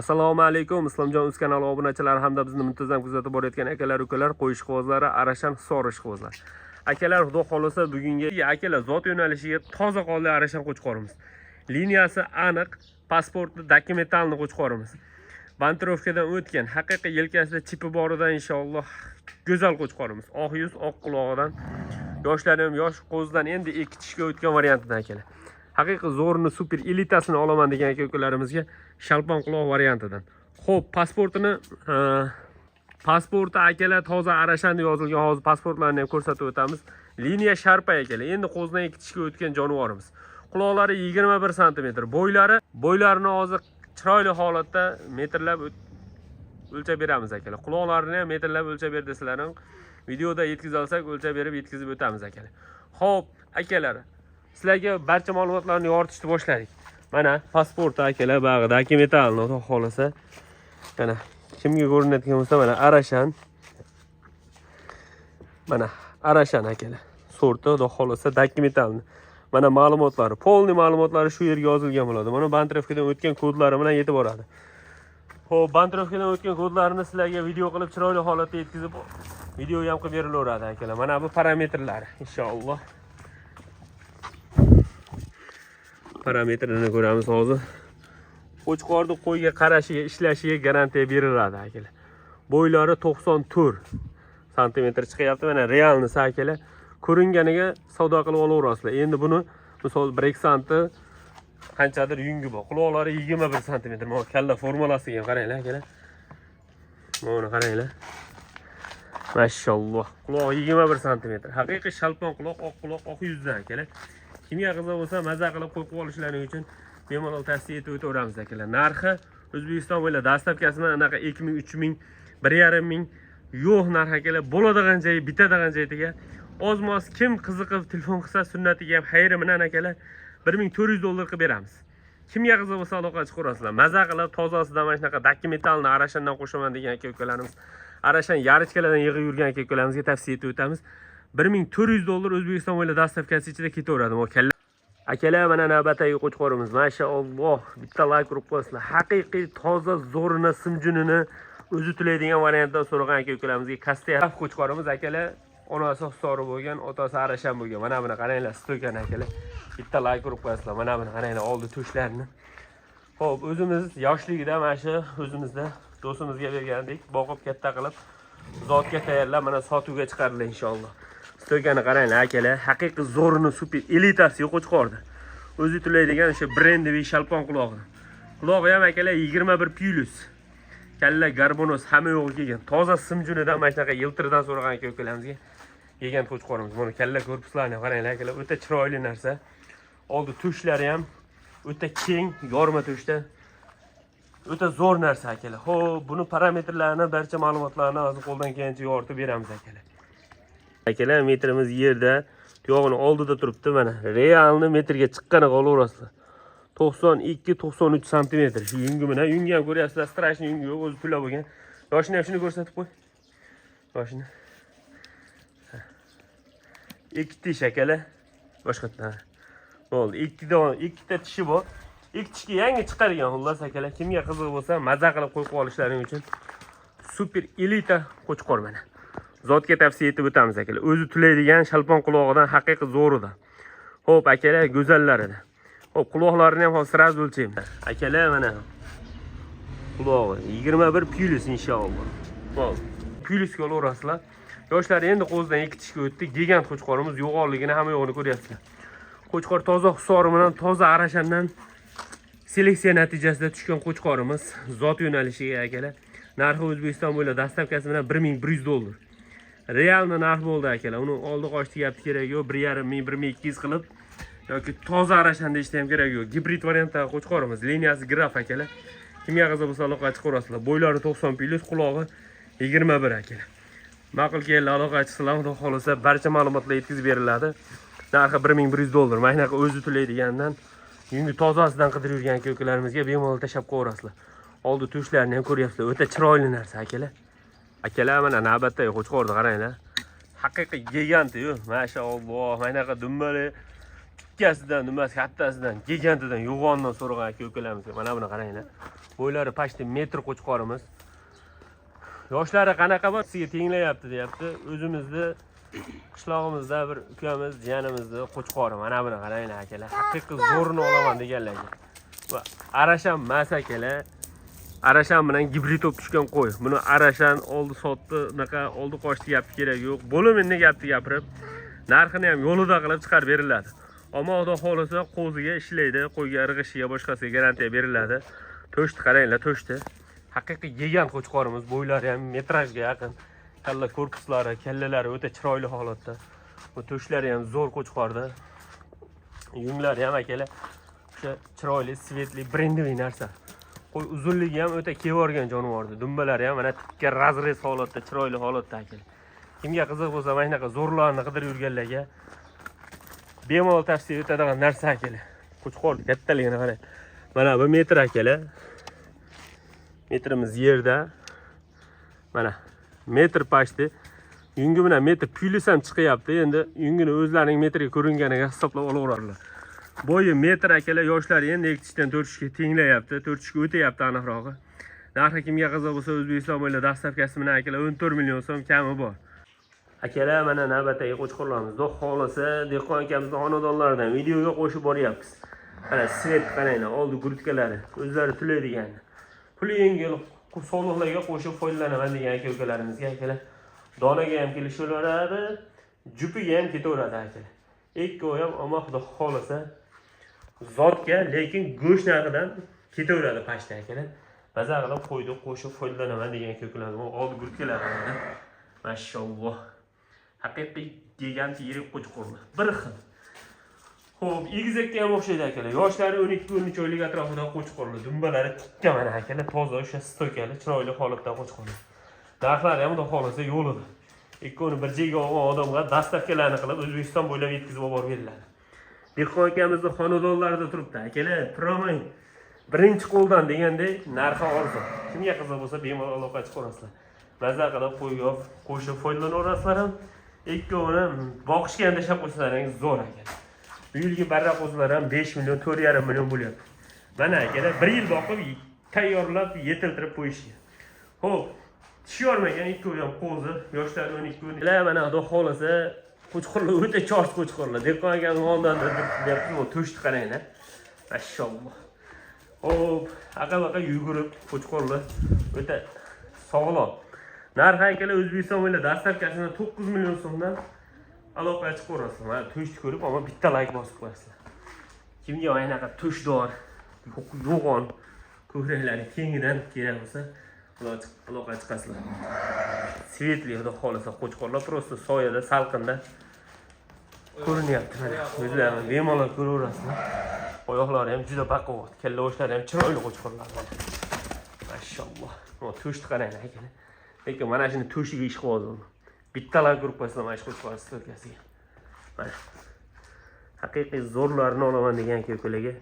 Assalomu alaykum, Islomjon Uz kanali obunachilari hamda bizni muntazam kuzatib borayotgan akalar, ukalar, qo'y ishqibozlari, Arashan Hisor ishqibozlari. Akalar, xudo xolasa bugungi akalar zot yo'nalishiga toza qoldi Arashan qo'chqorimiz. Liniyasi aniq, pasporti, dokumentalni qo'chqorimiz. Bantirovkadan o'tgan, haqiqiy yelkasida chipi boridan inshaalloh go'zal qo'chqorimiz. Oq yuz, oq qulog'idan, yoshlari ham yosh, qo'zidan endi ekitishga o'tgan variantidan akalar. Haqiqiy zo'rini super elitasini olaman degan aka-ukalarimizga shalpon quloq variantidan. Xo'p, pasporti akalar toza Arashan deb yozilgan, hozir pasportlarni ham ko'rsatib o'tamiz. Liniya sharpa akalar. Endi qo'zidan ekitishga o'tgan jonivorimiz. Quloqlari 21 sm, bo'ylarini hozir chiroyli holatda metrlab o'lchab beramiz akalar. Quloqlarini ham metrlab o'lchab ber deslaring, videoda yetkazib olsak o'lchab berib yetkazib o'tamiz akalar. Xo'p, akalar, sizlarga barcha ma'lumotlarni yoritishni boshladik. Mana pasporti akalar, bag'i dokumentalni xudo xolasa. Mana kimga ko'rinadigan bo'lsa, mana Arashan. Mana Arashan akalar. Sorti xudo xolasa dokumentalni. Mana ma'lumotlari, polni ma'lumotlari shu yerga yozilgan bo'ladi. Mana bantirovkadan o'tgan kodlari bilan yetib boradi. Xo'p, bantirovkadan o'tgan kodlarini sizlarga video qilib chiroyli holatda yetkazib, video ham qilib berilaveradi akalar. Mana bu parametrlari inshaalloh. Parametrini ko'ramiz hozir. Qo'chqorni qo'yga qarashiga, ishlashiga garantiya beriladi akalar. Bo'ylari 94 sm chiqyapti. Mana realnisi akalar. Ko'ringaniga savdo qilib olaverasizlar. Endi buni misol Brexanti qanchadir yungi bor. Quloqlari 21 sm. Mana kalla formulasiga qaranglar akalar. Mana qaranglar. Mashalloh. Quloq 21 sm. Haqiqiy shalpon quloq, oq quloq, oq yuzdan akalar. Kimga qiziq bo'lsa, maza qilib qo'yib olishlaring uchun bemalol tavsiya etib o'taveramiz akalar. Narxi O'zbekiston bo'ylab dastavkasidan anaqa 2000, 3000, 1500 yo'q narx akalar. Bo'ladigan joyi, bitadigan joyiga ozmos kim qiziqib telefon qilsa sunnatiga ham xayri bilan akalar $1400 qilib beramiz. Kimga qiziq bo'lsa aloqa chiqarasizlar. Maza qilib tozasidan mana shunaqa dokumentalni Arashandan qo'shaman degan aka-ukalarimiz, Arashan yarichkalardan yig'ib yurgan aka-ukalarimizga tavsiya etib o'tamiz. $1400 O'zbekiston bo'ylab dastavkasi ichida ketaveradi. Akalar, mana navbatdagi qo'chqorimiz. Mashalloh, bitta like urib qo'yasizlar. Haqiqiy toza zo'rini, simjunini o'zi tilaydigan variantdan so'ragan aka-ukalarimizga Kastiya qo'chqorimiz akalar. Onasi Hisori bo'lgan, otasi Arashan bo'lgan. Mana buni qaranglar, sto'kan akalar. Bitta like urib qo'yasizlar. Mana buni qaranglar, oldi to'shlarini. Xo'p, o'zimiz yoshligida mana shu o'zimizda do'stimizga bergandik, boqib katta qilib zotga tayyorlab mana sotuvga chiqardilar inshaalloh. Sto'kani qaranglar akalar, haqiqiy zo'rini super elitasi qo'chqordi. O'zi tilaydigan o'sha brendiviy shalpon qulog'i. Qulog'i ham akalar 21+. Kalla garbonos hamma yo'g'i kelgan. Toza simjunidan mana shunaqa yiltirdan so'ragan aka-ukalarimizga kelgan qo'chqorimiz. Mana kalla korpuslarni qaranglar akalar, o'ta chiroyli narsa. Oldi to'shlari ham o'ta keng, yorma to'shda. O'ta zo'r narsa akalar. Xo'p, buni parametrlarini, barcha ma'lumotlarni hozir qo'ldan kelgancha yoritib beramiz akalar. Akalar, metrimiz yerda, tuyog'ini oldida turibdi mana. Realni metrga chiqqaniga olaverasizlar. 92-93 sm. Shu yungi bilan, yungi ham ko'ryapsizlar, strashni yungi yo'q, o'zi pula bo'lgan. Yoshini ham shuni ko'rsatib qo'y. Yoshini. Ikkita shakalar. Boshqatdan. Bo'ldi. Ikkita tishi bor. Ikki tishga yangi chiqargan xullas akalar. Kimga qiziq bo'lsa, maza qilib qo'yib olishlaring uchun super elita qo'chqor mana. Zotga tavsiya etib o'tamiz akalar. O'zi tilaydigan shalpon qulog'idan haqiqiy zo'ridan. Xo'p, akalar, go'zallaridan. Xo'p, quloqlarini ham hozir sraz o'lchaymiz. Akalar, mana qulog'i 21+ inshaalloh. Xo'p, plyusga olaverasizlar. Yoshlari endi qo'zidan ekitishga o'tdi. Gigant qo'chqorimiz yo'g'onligini hamma yo'g'ini ko'ryapsizlar. Qo'chqor toza Hisori bilan, toza Arashandan seleksiya natijasida tushgan qo'chqorimiz. Zot yo'nalishiga akalar. Narxi O'zbekiston bo'ylab dastavkasi bilan $1100. Realni narx bo'ldi akalar. Uni oldi qochdi gapti kerak yo'q. 1500, 1200 qilib yoki toza Arashan deyishda ham kerak yo'q. Gibrid variantdagi qo'chqorimiz. Liniyasi graf akalar. Kimga qiziq bo'lsa aloqa chiqarasizlar. Bo'ylari 90+, qulog'i 21 akalar. Ma'qul kelinglar, aloqa chiqsizlar, xudo xolasa barcha ma'lumotlar yetkazib beriladi. Narxi $1100. Mana shunaqa o'zi tilaydigandan yungi tozasidan qidirib yurgan aka-ukalarimizga bemalol tashab qo'yarasizlar. Oldi to'shlarini ham ko'ryapsizlar. O'ta chiroyli narsa akalar. Akalar, mana navbatdagi qo'chqorni qaranglar. Haqiqiy gigant-yu, mashalloh. Mana shunaqa dumbali ikkasidan, nimasi kattasidan, gigantidan, yo'g'ondan so'ragan aka-ukalarimizga mana buni qaranglar. Bo'ylari pashti metr qo'chqorimiz. Yoshlari qanaqa bor? Sizga tenglayapti, deyapti. O'zimizni qishlog'imizda bir ukamiz, jiyanimizni qo'chqori. Mana buni qaranglar akalar. Haqiqiy zo'rini olaman deganlarga. Va arasham emas akalar. Arashan bilan gibrid olib tushgan qo'y. Buni arashan oldi sotdi, unaqa oldi qochdi gapni kerak yo'q. Bo'limini gapni gapirib, narxini ham yo'lida qilib chiqarib beriladi. Ammo xudo xolasa qo'ziga ishlaydi, qo'yga irg'ishiga, boshqasiga garantiya beriladi. To'shni qaranglar, to'shni. Haqiqiy gigant qo'chqorimiz, bo'ylari ham metrajga yaqin. Kalla korpuslari, kallalari o'ta chiroyli holatda. Bu to'shlari ham zo'r qo'chqorda. Yunglari ham akalar o'sha chiroyli, svetli, brendoviy narsa. Qo'y uzunligi ham o'ta kevorgan jonivordi. Dumbalari ham mana tikka razrez holatda, chiroyli holatda akalar. Kimga qiziq bo'lsa, mana shunaqa zo'rlarni qidirib yurganlarga bemalol tavsiya etadigan narsa akalar. Qo'chqor kattaligini qarang. Mana bu metr akalar. Metrimiz yerda. Mana metr pashti. Yungi bilan metr plyus ham chiqyapti. Endi yungini o'zlarining metriga ko'ringaniga hisoblab olaverarlar. Bo'yi metr akalar, yoshlari endi 2 dan 4 ga tenglayapti. 4 ga o'tayapti aniqrog'i. Narxi kimga qiziq bo'lsa, O'zbekiston bo'ylab dastavkasi bilan akalar 14 million so'm kami bor. Akalar, mana navbatdagi qo'chqorlarimiz. Xudo xolasa, dehqon akamizning xonadonlaridan videoga qo'shib boryapmiz. Mana svet qaranglar, oldi gurtkalari, o'zlari tulaydigan. Puli yengil, sog'liqlarga qo'shib foydalanaman degan aka-ukalarimizga akalar. Donaga ham kelishaveradi, jupiga ham ketaveradi akalar. Ikkovi ham ammo xudo xolasa zotga, lekin go'sht narxidan ketaveradi pashta akalar. Maza qilib qo'ydi, qo'shib foydalanaman degan aka-ukalarimiz oldi gurtkalari. Mashalloh. Haqiqiy gigant yirik qo'chqorlar. Bir xil. Xo'p, egizakka ham o'xshaydi akalar. Yoshlari 12-13 oylik atrofida qo'chqorlar. Dumbalari tikka mana akalar, toza o'sha stoykali, chiroyli holatda qo'chqorlar. Narxlari ham xudo xolasa yo'lida. Ikkovini bir joyga olgan odamga dastavkalarni qilib O'zbekiston bo'ylab yetkazib olib beriladi. Dehqon akamizning xonadonlarida turibdi. Akalar, turmang. Birinchi qo'ldan degandek narxi arzon. Kimga qiziq bo'lsa, bemalol aloqa chiqarasizlar. Maza qilib qo'yib, qo'shib foydalanaverasizlar ham. Ikkovini boqishga ham tashlab qo'ysalaringiz zo'r akalar. Bu yilgi barra qo'zilar ham 5 million, 4,5 million bo'lyapti. Mana akalar 1 yil boqib, tayyorlab, yetiltirib qo'yishgan. Xo'p, tishyormagan ikkovi ham qo'zi, yoshlari 12. Mana xudo xolasa, qo'chqorlar o'ta chorch qo'chqorlar. Dehqon akamning oldidan deyapti, to'shni qaranglar. Mashalloh. Xo'p, aqa-baqa yugurib qo'chqorlar o'ta sog'lom. Narxi akalar O'zbekiston bo'ylab dastavkasini 9 million so'mdan aloqa chiqarasizlar. Mana to'shni ko'rib, ammo bitta like bosib qo'yasizlar. Kimga aynaqa to'shdor, yo'g'on, ko'kraklari kengidan kerak bo'lsa, aloqa chiqasizlar. Svetli xudo xolasa qo'chqorlar prosta soyada, salqinda ko'rinyapti. O'zlarini bemalol ko'raverasizlar. Oyoqlari ham juda baquvvat, kalla oshlari ham chiroyli qo'chqorlar. Mashalloh. Mana to'shni qaranglar akalar. Lekin mana shuni to'shiga ish qildim. Bittalar gruppasida mana shu qo'chqor stoykasiga. Mana haqiqiy zo'rlarni olaman degan aka-ukalarga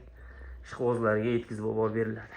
ishqibozlarga yetkazib olib beriladi.